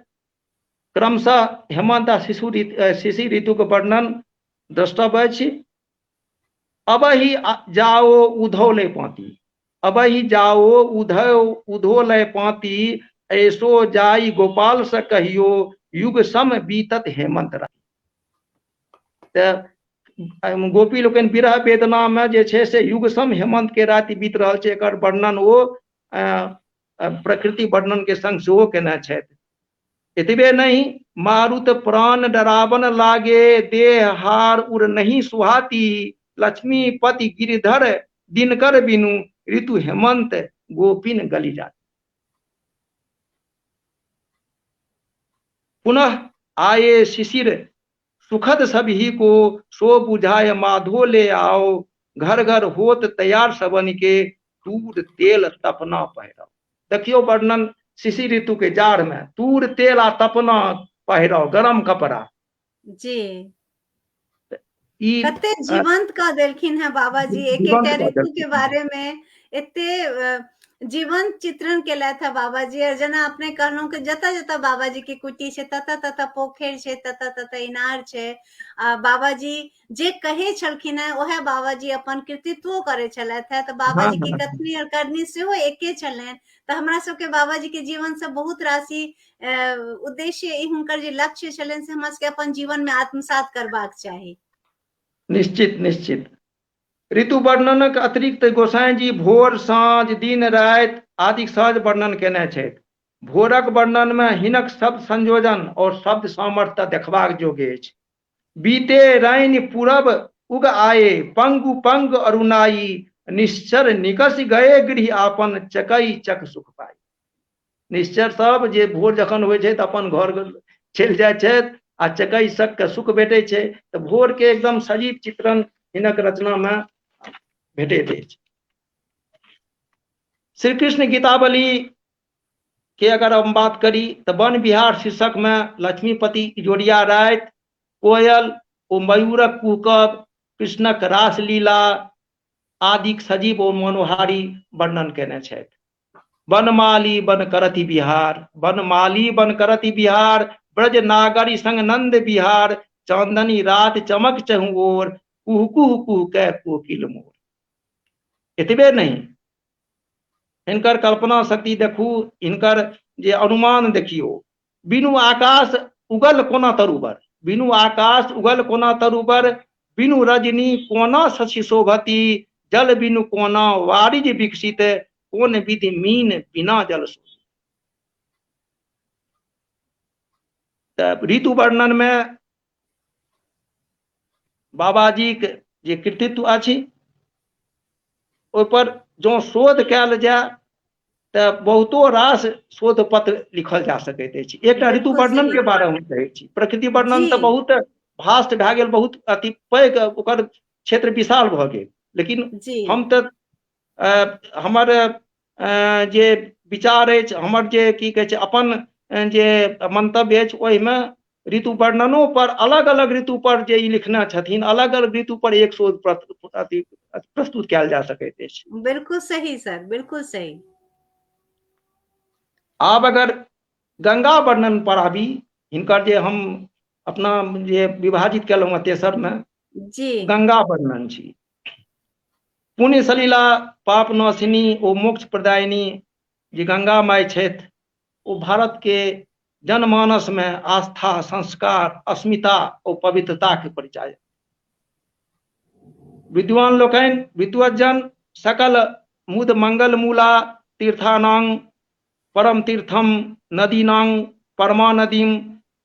क्रमशः हेमंत आ शिशिर ऋतु के वर्णन द्रष्टव्य अछि। अबहि जाओ उधो ले पाती, अबहि जाओ उधो ले पाती, ऐसो जाई गोपाल से कहियो, युग सम बीतत हेमंत राति। तऽ गोपी लोकनि विरह वेदना में जे छै से युग सम हेमंत के राति बीत रहल छै, एकर वर्णन ओ प्रकृति वर्णन के संग सेहो केने छथि। एतबे नहीं, मारुत प्राण डरावन लागे, देह हार उर नहीं सुहाती, लक्ष्मी पति गिरधर दिनकर बिनु, ऋतु हेमंत गोपिन गली जाती। पुनः आए शिशिर सुखद सभी को, सो बुझाए माधो ले आओ, घर घर होत तैयार सबन के, तूर तेल तपना पहिराओ। देखियो वर्णन शिशिर ऋतु के जाड़ में तूर तेल आ तपना पहिराओ, गरम कपड़ा। जी कते जीवंत का देलखिन है बाबा जी, एक एक ऋतु के बारे में एते जीवंत चित्रण केला था बाबा जी। और जना अपने कहलहुं कि जता जता बाबा जी के कुटी छै तता तता पोखर छै, तता तता इनार छै। बाबा जी जे कहे छलखिन है ओहे बाबा जी अपन कृतित्व करे छलथि है। तो बाबा जी की कथनी और करनी सेहो एके छलनि। तो हमरा सबके बाबा जी के जीवन से बहुत राशि उद्देश्य हुनकर जे लक्ष्य छलनि से हमरा सबके अपन जीवन में आत्मसात करबाक चाही। निश्चित निश्चित। ऋतु वर्णनक अतिरिक्त गोसाई जी भोर साँझ दिन राति आदि सहज वर्णन केने छथि। भोरक वर्णन में हिनक शब्द संयोजन और शब्द सामर्थ्य देखबाक योग्य अछि। बीते रैन पूरब उग आए, पंगु पंग अरुणाई, निश्चर निकस गए गृह आपन, चकई चक सुख पाई। निश्चर सब जे भोर जखन होइ छै तऽ अपन घर चलि जाइ छथि आ चकई सक के सुख भेटै छै। तऽ भोर के एकदम सजीव चित्रण हिनक रचना में भेटैत अछि। श्री कृष्ण गीतावली के अगर हम बात करी तो वन विहार शीर्षक में लक्ष्मीपति इजोरिया राति, कोयल ओ मयूरक कुहकब, कृष्णक रासलीला आदि सजीव ओ मनोहारी वर्णन केने छथि। बनमाली बन करति बिहार, बनमाली बन करति बिहार, ब्रज नागरी संग नंद बिहार, चांदनी रात चमक चहु ओर, कुह कुह कुह कै कोकिल मोर। एतबे नहीं, हिनकर कल्पना शक्ति देखू, हिनकर जे अनुमान देखियो। बिनु आकाश उगल कोना तरुबर, बिनु आकाश उगल कोना तरुबर, बिनु रजनी कोना शशि शोभती, जल बिनु कोना वारिज विकसित, कोन विधि मीन बिना जल शोषित। ऋतु वर्णन में बाबा जी के जे कृतित्व अछि ओहि पर जो शोध कैल जाए तो बहुतो रास शोध पत्र लिखल जा सकैत अछि। एकटा ऋतु वर्णन के बारे में कहै छी। प्रकृति वर्णन तो बहुत भास्ट भए गेल, बहुत अति पैघ ओकर क्षेत्र विशाल भऽ गेल। लेकिन हम तो हमर जे विचार अछि, हमर जे की कहै छै अपन जे मंतव्य अछि, ओहिमे ऋतु वर्णनों पर अलग अलग ऋतु पर जे लिखना छथिन, अलग अलग ऋतु पर एक शोध प्रस्तुत कैल जा सकैत अछि। बिल्कुल सही सर, बिल्कुल सही। आब अगर गंगा वर्णन पर आबी, हिनकर जे हम अपना जे विभाजित केलहुँ तेसर में जी गंगा वर्णन छी। पुण्य सलिला पाप नाशिनी ओ मोक्ष प्रदायिनी जे गंगा माय छथि, ओ भारत के जनमानस में आस्था, संस्कार, अस्मिता और पवित्रता के परिचय। विद्वान लोकनि विद्वज्जन सकल मुद मंगल मूला, तीर्थानां परम तीर्थम नदीनां परमा नदीम,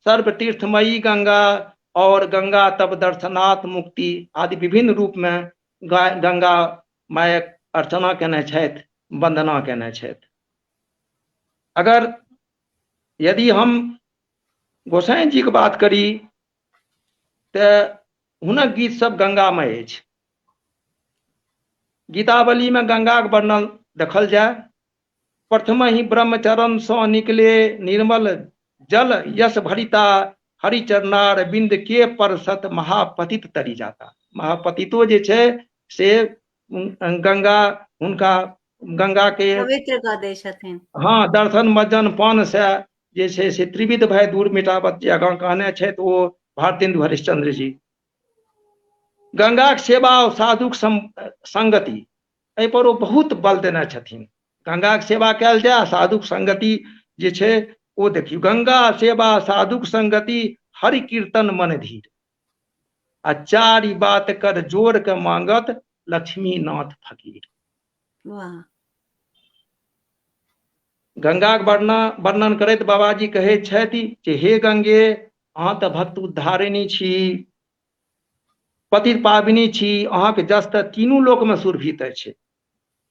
सर्व तीर्थमयी गंगा और गंगा तब दर्शनात् मुक्ति आदि विभिन्न रूप में गंगा मायक अर्चना केने छथि, वंदना केने छथि। अगर यदि हम गोसाई जी के बात करी तो हुनक गीत सब गंगामय अछि। गीतावली में गंगा के वर्णन देखल जाए। प्रथम ही ब्रह्मचरण सौ निकले, निर्मल जल यश भरिता, हरिचरनार बिंद के परसत, महापतित तरी जाता। महापतितो जे छै से गंगा हुनका गंगा के पवित्र कऽ दै छथिन। हाँ दर्शन मज्जन पान से जे छै से त्रिविध भय दूर मिटावत जे आगाँ कहने छथि ओ भारतेन्दु हरिश्चंद्र जी। गंगा के सेवा और साधुक संगति एहि पर ओ बहुत बल देने छथिन। गंगा के सेवा कयल जाय, साधुक संगति जे छै ओ देखियौ, गंगा सेवा साधुक संगति हरि कीर्तन मन धीर, आ चारि बात कर जोड़ के मांगत लक्ष्मी नाथ फकीर। वाह। गंगा के वर्णन करैत बाबाजी कहै छथि जे हे गंगे अहाँ तऽ भक्त उद्धारिणी छी, पतित पाविनी छी, अहाँके जस तऽ तीनू लोक में सुरभित अछि,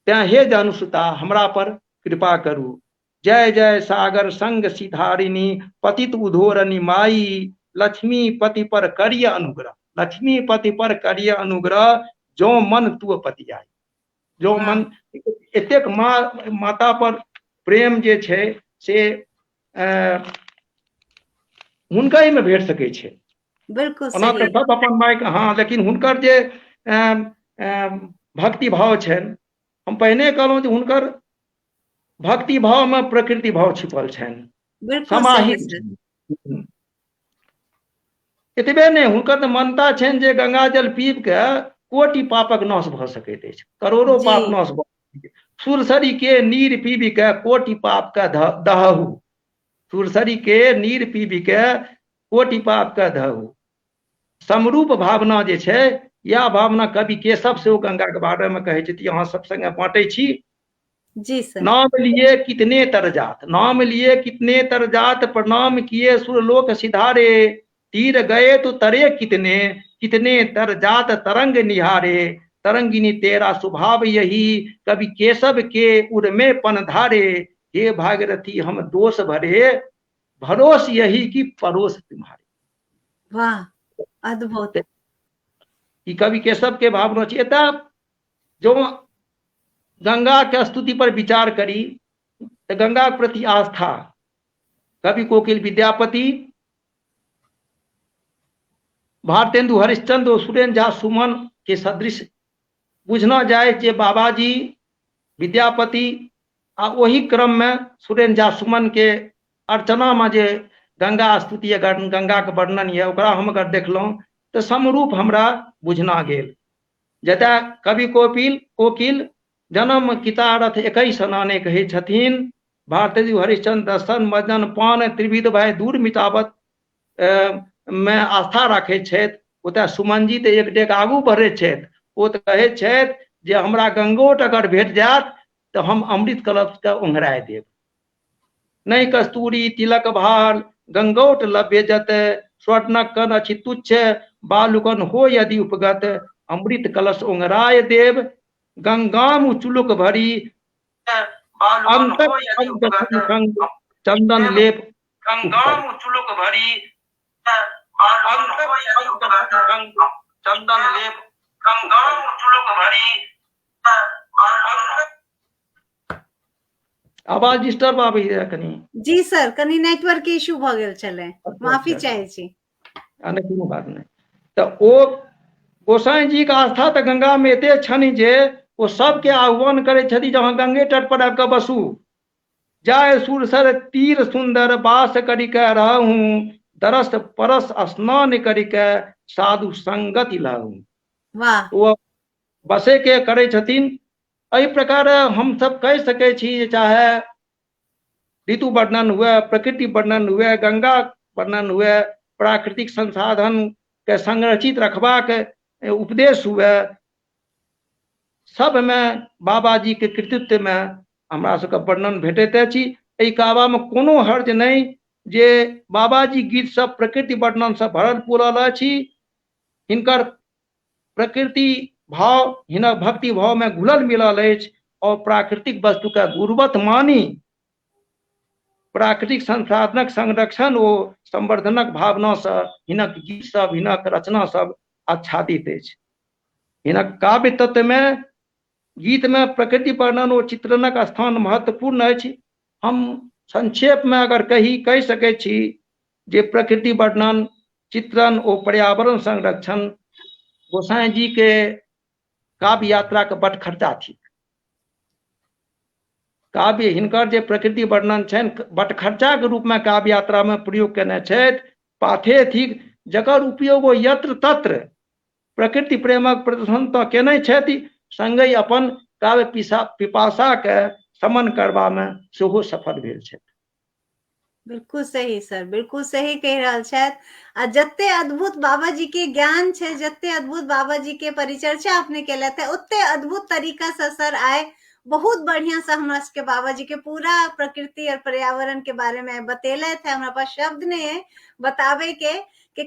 तें हे जानुसुता हमरा पर कृपा करू। जय जय सागर संग सिधारिणी, पतित उधोरणी माई, लक्ष्मी पति पर करिय अनुग्रह, लक्ष्मी पति पर करिय अनुग्रह, जो मन तू पति आई। जो मन एतेक माता पर प्रेम जे छै से हुनका में भेट सकै छै। बिल्कुल ओना तऽ सही। सब अपन माय के हाँ, लेकिन हुनकर जे भक्ति भाव छनि, हम पहिने कहलहुँ जे हुनकर भक्ति भाव में प्रकृति भाव छिपल छनि, बिल्कुल सही समाहित सर। छनि। एतबे नहीं, हुनकर तऽ मान्यता छनि जे गंगा जल पीब के कोटि पापक नाश भऽ सकैत अछि, करोड़ों जी। पाप नाश भऽ सकैत अछि। सुरसरी के नीर पीबी के कोटि पाप के दहहु, सुरसरी के नीर पीबी के कोटि पाप के दहहु। समरूप भावना जे छै, या भावना कवि केशव से ओ गंगा के बारे में कहै छथि, अहाँ सब संगे बांटै छी। जी सर। नाम लिए कितने तरजात, नाम लिए कितने तरजात, प्रणाम किए सुरलोक सिधारे, तीर गए तो तरे कितने, कितने तरजात तरंग निहारे, तरंगिनी तेरा स्वभाव यही, कवि केशव के उर में पन धारे, हे भागीरथी हम दोष भरे, भरोस यही कि परोस तुम्हारे। वाह, अद्भुत। ई कवि केशव के भावना छै। एतऽ जो गंगा के स्तुति पर विचार करी तो गंगा के प्रति आस्था, कवि कोकिल विद्यापति, भारतेन्दु हरिश्चंद्र और सुरेंद्र झा सुमन के सदृश बुझना जाए जे बाबाजी विद्यापति आ वही क्रम में सुरेंद्र झा सुमन के अर्चना में जे गंगा स्तुति या गंगा के वर्णन है ओकरा हम अगर देखलहुँ तो समरूप हमरा बुझना गेल। जतऽ कवि कोकिल जन्म कितारथ 21 अनाने कहै छथिन, भारतेन्दु हरिश्चंद्र दर्शन मजन पान त्रिविध भय दूर मिटावत में आस्था राखै छथि। ओतऽ सुमन जी तऽ एक डेग आगू बढ़ै छथि, ओ तऽ कहै छथि जे हमरा गंगोट अगर भेट जायत तऽ हम अमृत कलश के ओंघराय देब। नहीं कस्तूरी तिलक भार गंगोट लभ्य जत, स्वर्णक कन अछि तुच्छ बालुकन हो यदि उपगत, अमृत कलश ओंघराय देव गंगाम चुलुक भरी, चंदन लेप गंगाम चुलुक भरी, चंदन लेप गंगाम चुलुक भरी। आवाज डिस्टर्ब आबै है कनी। जी सर, कनी नेटवर्क के इशू भऽ गेल छलै, माफी चाहै छी। नहीं कोनो बात नहीं। तो ओ गोसाई जी का आस्था तो गंगा में एते छनि जे ओ सबके आह्वान करे छथि जे अहाँ गंगे तट पर आबि कऽ बसू, जाय सुरसर तीर सुंदर बास करी के रहूं, दरस परस स्नान करी के साधु संगति लहूं। वाह। वो बसे के करे छथिन। एहि प्रकार हम सब कह सके छी, चाहे ऋतु वर्णन हुए, प्रकृति वर्णन हुए, गंगा वर्णन हुए, प्राकृतिक संसाधन के संरक्षित रखबाक उपदेश हुए, सब में बाबा जी के कृतित्व में हमरा सबके वर्णन भेटैत अछि। एहि कहबा में कोनो हर्ज नहीं जे बाबाजी गीत सब प्रकृति वर्णन से भरल पूरल अछि। हिनकर प्रकृति भाव, हिनक भक्ति भाव में घुलल मिलल अछि और प्राकृतिक वस्तु के गुणवत मानी प्राकृतिक संसाधनक संरक्षण ओ संवर्धनक भावना से हिनक गीत सब, हिनक रचना सब आच्छादित अछि। हिनक काव्य तत्व में, गीत में प्रकृति वर्णन और चित्रणक स्थान महत्वपूर्ण अछि। हम संक्षेप में अगर कह सकै छी जे प्रकृति वर्णन, चित्रण और पर्यावरण संरक्षण गोसाई जी के काव्य यात्रा के बट खर्चा थी। काव्य हिनकर जे प्रकृति वर्णन छनि बटखर्चा के रूप में काव्य यात्रा में प्रयोग केने छथि। पाथेथिक जकर उपयोग ओ यत्र तत्र प्रकृति प्रेमक प्रदर्शन तऽ केने छथि, संगहि अपन काव्य पिपासा के शमन करबा में सेहो सफल भेल छथि। बिल्कुल सही सर, बिल्कुल सही कह रहल छथि। आ जते अद्भुत बाबा जी के ज्ञान छै, जते अद्भुत बाबा जी के परिचर्चा अपने केलथि है, ओते अद्भुत तरीका से सर आए बहुत बढ़िया से हमरा सबके बाबा जी के पूरा प्रकृति और पर्यावरण के बारे में बतेलथि है। हमरा पास शब्द नहीं है बतावे के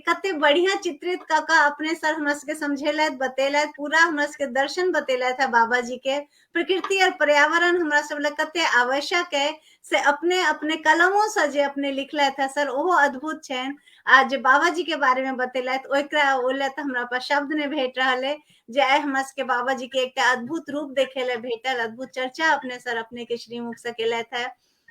कते बढ़िया चित्रित क अपने सर हमरा सबके समझेलथि, बतेलथि, पूरा हमरा सबके दर्शन बतेलथि है बाबा जी के। प्रकृति और पर्यावरण हमरा सब लए कते आवश्यक है से अपने अपने कलमों से जे अपने लिखलथि है सर, ओहो अद्भुत छनि। आ जे बाबा जी के बारे में बतेलथि ओकरा ओले तऽ हमरा पास शब्द नहीं भेट रहल है जे आइ हमरा सबके बाबा जी के एकटा अद्भुत रूप देखे ले भेटल, अद्भुत चर्चा अपने सर अपने के श्रीमुख से केलथि है।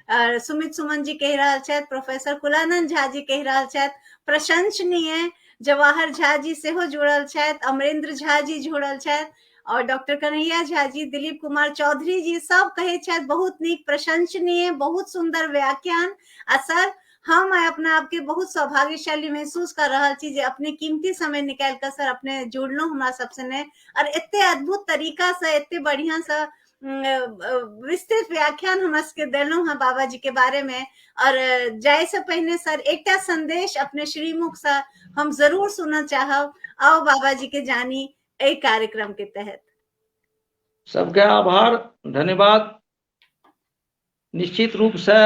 और सुमित सुमन जी कह रहल छथि, प्रोफेसर कुलानंद झा जी कह रहल छथि, प्रशंसनीय। जवाहर झा जी सेहो जुड़ल छथि, अमरेंद्र झा जी जुड़ल छथि, और डॉक्टर कन्हैया झा जी, दिलीप कुमार चौधरी जी सब कहे छथि बहुत नीक, प्रशंसनीय, बहुत सुंदर व्याख्यान। आ सर हम अपना आपके बहुत सौभाग्यशाली महसूस कर रहा छी जे अपने कीमती समय निकाल कर सर अपने जुड़लो हमरा सबसे ने, और एते अद्भुत तरीका से एते बढ़िया से विस्तृत व्याख्यान हमरा सबके देलहुं हैं बाबा जी के बारे में। और जाय से पहले सर एकटा संदेश अपने श्रीमुख से हम जरूर सुनना चाहब, आओ बाबा जी के जानी ए कार्यक्रम के तहत। सबके आभार, धन्यवाद। निश्चित रूप से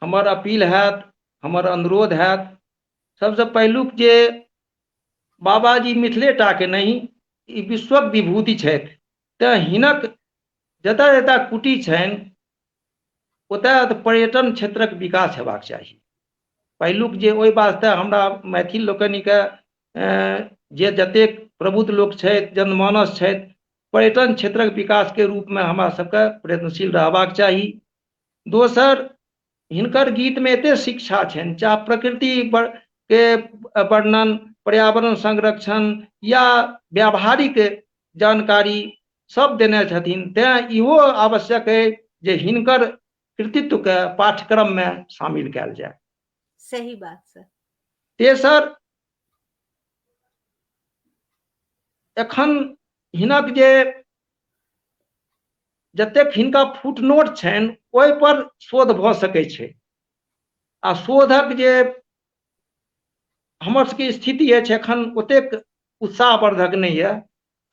हमर अपील हैत, हमर अनुरोध हैत, सबसे पहिलुक जे बाबा जी मिथिलेटा के नहीं ई विश्वक विभूति छथि, तऽ हिनक जतऽ जतऽ कुटी छनि ओतऽ पर्यटन क्षेत्रक विकास हेबाक चाही। पहिलुक जे ओहि वास्ते हमरा मैथिल लोकनिके जे जतेक प्रबुद्ध लोक छथि, जनमानस छथि, पर्यटन क्षेत्रक विकास के रूप में हमरा सबके प्रयत्नशील रहबाक चाही। दोसर, हिनकर गीत में एते शिक्षा छनि, चाहे प्रकृति के वर्णन, पर्यावरण संरक्षण या व्यावहारिक जानकारी सब देने छथिन, तें इहो आवश्यक है जे हिनकर कृतित्व के पाठ्यक्रम में शामिल कैल जाए। सही बात सर। तेसर, एखन हिनक जे जतेक हिनका फुटनोट छनि ओहि पर शोध भऽ सकै छै। आ शोधक जे हमर सबके स्थिति अछि एखन ओतेक उत्साहवर्धक नहीं है।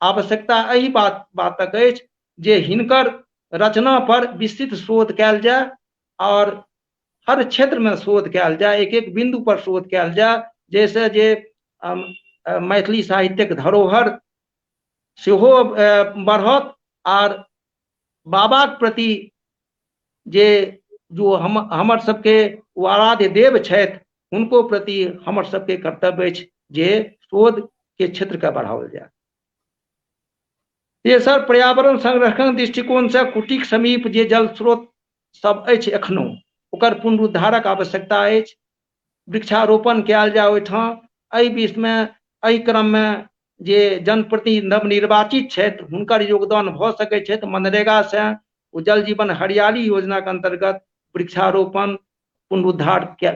आवश्यकता एहि बातक अछि जे हिनकर रचना पर विस्तृत शोध कैल जाए और हर क्षेत्र में शोध कैल जाए, एक एक बिंदु पर शोध कैल जाए, जैसे जे मैथिली साहित्यक धरोहर सेहो बढ़त और बाबा के प्रति जे जो हमर सबके आराध्य देव छथि उनको प्रति हमर सबके कर्तव्य अछि जे शोध के क्षेत्र का बढ़ाओल जाए। तेसर, पर्यावरण संरक्षण दृष्टिकोण से कुटीक समीप जे जल स्रोत सब अछि एखनो ओकर पुनरुद्धारक आवश्यकता अछि। वृक्षारोपण कैल जाए ओहिठाम। एहि बीच में एहि क्रम में जे जनप्रतिनिधि नवनिर्वाचित छथि हुनकर योगदान भऽ सकै छथि। मनरेगा से जल जीवन हरियाली योजना के अंतर्गत वृक्षारोपण पुनरुद्धार के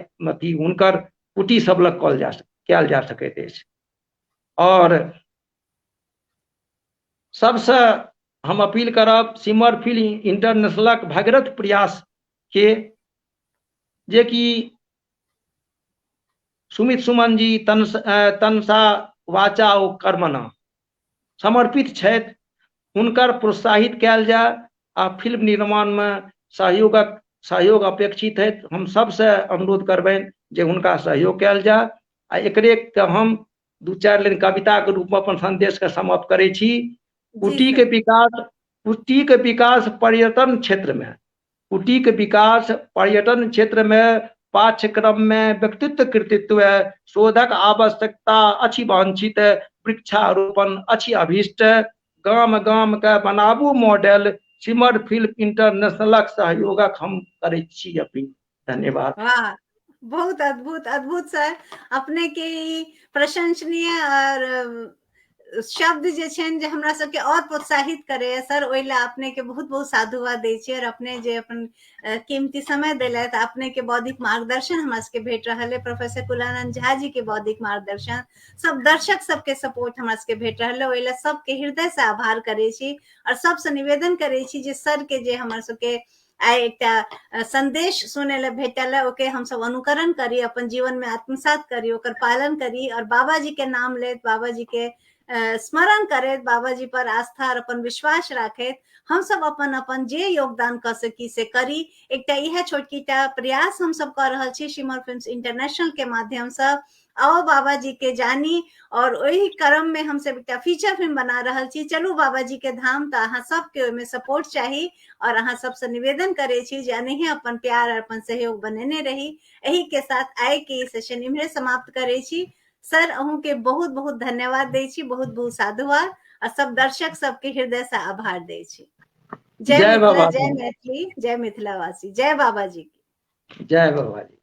हुनकर कुटी सब लग कैल जा सकैत अछि। और सबसे हम अपील करब सिमर फिल्म इंटरनेशनलक भगीरथ प्रयास के, जे कि सुमित सुमन जी तनसा वाचा ओ कर्मणा समर्पित छथि, हुनकर प्रोत्साहित कैल जाए आ फिल्म निर्माण में सहयोग अपेक्षित है। हम सबसे अनुरोध करबनि जे हुनका सहयोग कैल जाए। आ एकरे के हम दू चारि लाइन कविता के रूप में अपन संदेश के समाप्त करै छी। कुटी के विकास पर्यटन क्षेत्र में, कुटी के विकास पर्यटन क्षेत्र में पाठ्यक्रम में व्यक्तित्व कृतित्व शोधक आवश्यकता अच्छी वांछित, वृक्षारोपण अच्छी अभीष्ट, गाम गाम का बनाबू मॉडल, सिमर फिल्म इंटरनेशनलक सहयोगक हम करै छी अपील। धन्यवाद। वाह, बहुत अद्भुत अद्भुत सर, अपने के प्रशंसनीय और शब्द जे छनि जे हमरा सबके और प्रोत्साहित करे सर, ओहि ला अपने के बहुत बहुत साधुवाद दै छियै। और अपने जे अपन कीमती समय देलथि, अपने के बौद्धिक मार्गदर्शन हमरा सबके भेट रहल है, प्रोफेसर कुलानंद झा जी के बौद्धिक मार्गदर्शन, सब दर्शक सबके सपोर्ट हमरा सबके भेट रहल है, ओहि ला सबके हृदय से आभार करे छी। और सबसे निवेदन करे छी जे सर के जे हमर सबके आइ एकटा संदेश सुने ला भेटल है, ओके हम सब अनुकरण करी, अपन जीवन में आत्मसात करी, ओकर पालन करी। और बाबा जी के नाम लेत, बाबा जी के स्मरण करैत, बाबा जी पर आस्था और अपन विश्वास राखैत हम सब अपन अपन जे योगदान कर सकी से करी। एकटा इहे छोटकीटा प्रयास हम सब कर रहल छी शिमर फिल्म्स इंटरनेशनल के माध्यम से। आओ बाबा जी के जानी, और वही क्रम में हम सब एकटा फीचर फिल्म बना रहल छी, चलू बाबा जी के धाम। तो अहाँ सबके ओहिमे सपोर्ट चाही, और अहाँ सबसे निवेदन करे छी जे एनाहिए अपन प्यार और अपन सहयोग बनेने रही। एही के साथ आइ के सेशन इम्हरे समाप्त करे छी। सर अहूँ के बहुत बहुत धन्यवाद दै छी, बहुत बहुत साधुवाद, और सब दर्शक सबके हृदय से आभार दै छी। जय जय मिथिला, बाबा जय जी, मैथिली, जय मिथिलावासी, जय बाबा जी की। जय बाबा जी।